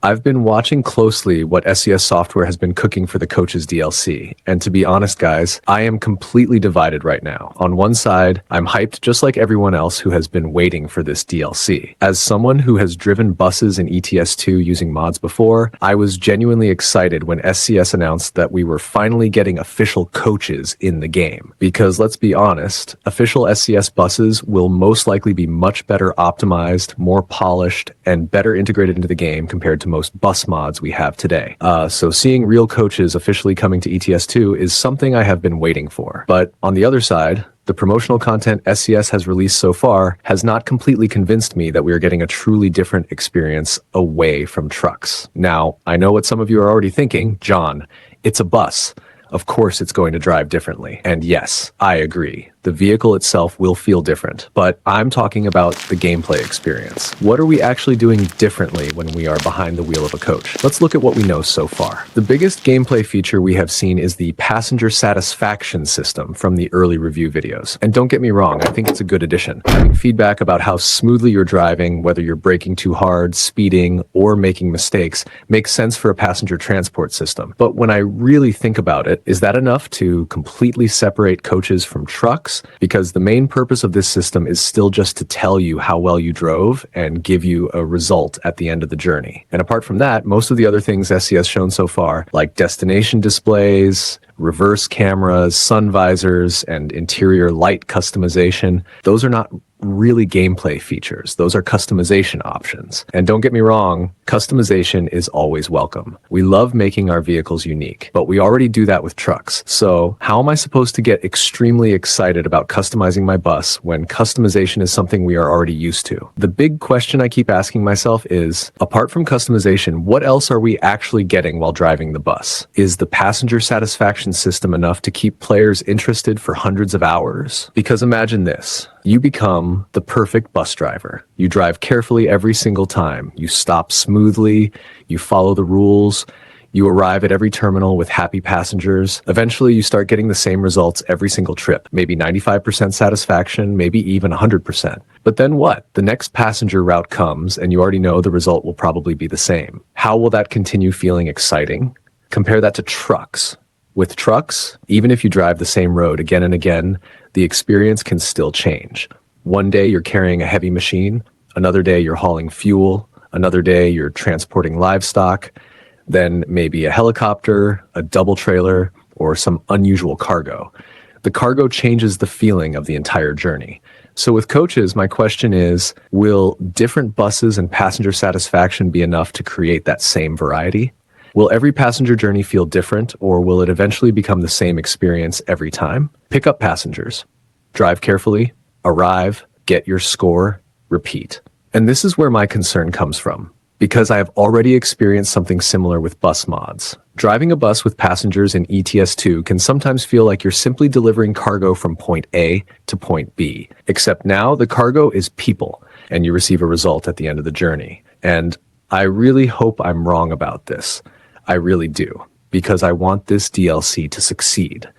I've been watching closely what SES Software has been cooking for the Coaches DLC, and to be honest, guys, I am completely divided right now. On one side, I'm hyped just like everyone else who has been waiting for this DLC. As someone who has driven buses in ETS2 using mods before, I was genuinely excited when SCS announced that we were finally getting official coaches in the game. Because let's be honest, official SCS buses will most likely be much better optimized, more polished, and better integrated into the game compared to most bus mods we have today. So seeing real coaches officially coming to ETS2 is something I have been waiting for. But on the other side, the promotional content SCS has released so far has not completely convinced me that we are getting a truly different experience away from trucks. Now, I know what some of you are already thinking, John, it's a bus. Of course it's going to drive differently. And yes, I agree. The vehicle itself will feel different, but I'm talking about the gameplay experience. What are we actually doing differently when we are behind the wheel of a coach? Let's look at what we know so far. The biggest gameplay feature we have seen is the passenger satisfaction system from the early review videos. And don't get me wrong, I think it's a good addition. Having feedback about how smoothly you're driving, whether you're braking too hard, speeding, or making mistakes, makes sense for a passenger transport system. But when I really think about it, is that enough to completely separate coaches from trucks? Because the main purpose of this system is still just to tell you how well you drove and give you a result at the end of the journey. And apart from that, most of the other things SC has shown so far, like destination displays, reverse cameras, sun visors, and interior light customization, those are not really gameplay features. Those are customization options. And don't get me wrong, customization is always welcome. We love making our vehicles unique, but we already do that with trucks. So how am I supposed to get extremely excited about customizing my bus when customization is something we are already used to? The big question I keep asking myself is, apart from customization, what else are we actually getting while driving the bus? Is the passenger satisfaction system enough to keep players interested for hundreds of hours? Because imagine this. You become the perfect bus driver. You drive carefully every single time. You stop smoothly. You follow the rules. You arrive at every terminal with happy passengers. Eventually, you start getting the same results every single trip. Maybe 95% satisfaction, maybe even 100%. But then what? The next passenger route comes, and you already know the result will probably be the same. How will that continue feeling exciting? Compare that to trucks. With trucks, even if you drive the same road again and again, the experience can still change. One day you're carrying a heavy machine, another day you're hauling fuel, another day you're transporting livestock, then maybe a helicopter, a double trailer, or some unusual cargo. The cargo changes the feeling of the entire journey. So with coaches, my question is, will different buses and passenger satisfaction be enough to create that same variety? Will every passenger journey feel different, or will it eventually become the same experience every time? Pick up passengers, drive carefully, arrive, get your score, repeat. And this is where my concern comes from, because I have already experienced something similar with bus mods. Driving a bus with passengers in ETS2 can sometimes feel like you're simply delivering cargo from point A to point B, except now the cargo is people, and you receive a result at the end of the journey. And I really hope I'm wrong about this. I really do, because I want this DLC to succeed.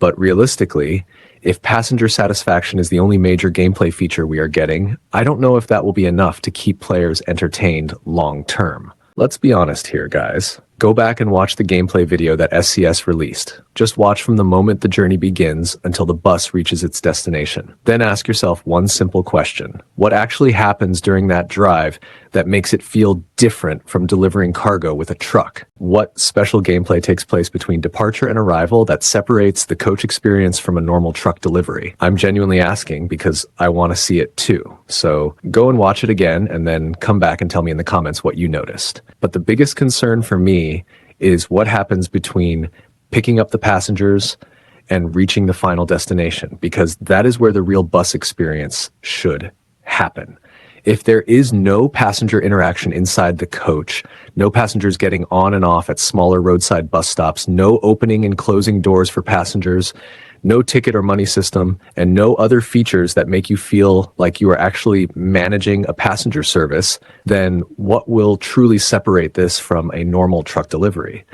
But realistically, if passenger satisfaction is the only major gameplay feature we are getting, I don't know if that will be enough to keep players entertained long term. Let's be honest here, guys. Go back and watch the gameplay video that SCS released. Just watch from the moment the journey begins until the bus reaches its destination. Then ask yourself one simple question. What actually happens during that drive that makes it feel different from delivering cargo with a truck? What special gameplay takes place between departure and arrival that separates the coach experience from a normal truck delivery? I'm genuinely asking because I want to see it too. So go and watch it again and then come back and tell me in the comments what you noticed. But the biggest concern for me is what happens between picking up the passengers and reaching the final destination, because that is where the real bus experience should happen. If there is no passenger interaction inside the coach, no passengers getting on and off at smaller roadside bus stops, no opening and closing doors for passengers, no ticket or money system, and no other features that make you feel like you are actually managing a passenger service, then what will truly separate this from a normal truck delivery?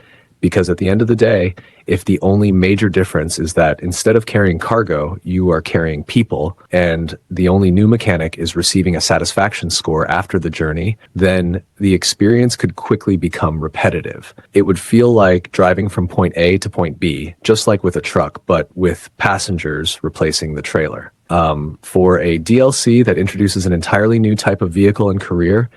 Because at the end of the day, if the only major difference is that instead of carrying cargo, you are carrying people, and the only new mechanic is receiving a satisfaction score after the journey, then the experience could quickly become repetitive. It would feel like driving from point A to point B, just like with a truck, but with passengers replacing the trailer. For a DLC that introduces an entirely new type of vehicle and career,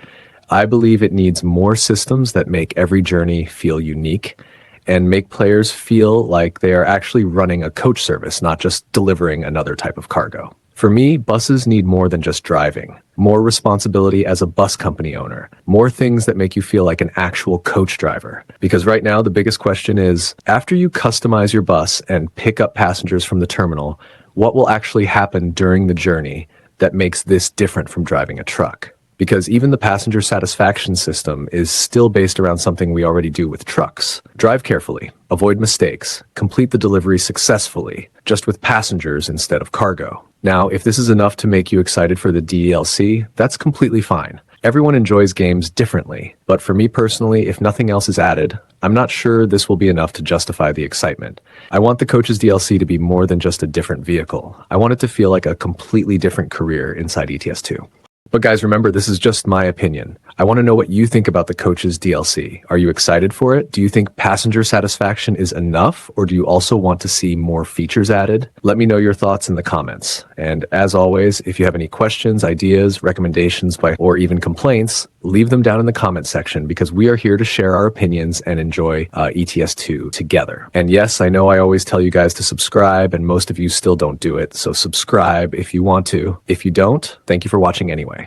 I believe it needs more systems that make every journey feel unique and make players feel like they are actually running a coach service, not just delivering another type of cargo. For me, buses need more than just driving, more responsibility as a bus company owner, more things that make you feel like an actual coach driver. Because right now, the biggest question is, after you customize your bus and pick up passengers from the terminal, what will actually happen during the journey that makes this different from driving a truck? Because even the passenger satisfaction system is still based around something we already do with trucks. Drive carefully, avoid mistakes, complete the delivery successfully, just with passengers instead of cargo. Now, if this is enough to make you excited for the DLC, that's completely fine. Everyone enjoys games differently, but for me personally, if nothing else is added, I'm not sure this will be enough to justify the excitement. I want the Coaches DLC to be more than just a different vehicle. I want it to feel like a completely different career inside ETS2. But guys, remember, this is just my opinion. I want to know what you think about the Coaches DLC. Are you excited for it? Do you think passenger satisfaction is enough, or do you also want to see more features added? Let me know your thoughts in the comments. And as always, if you have any questions, ideas, recommendations, or even complaints, leave them down in the comment section, because we are here to share our opinions and enjoy ETS2 together. And yes, I know I always tell you guys to subscribe, and most of you still don't do it. So subscribe if you want to. If you don't, thank you for watching anyway.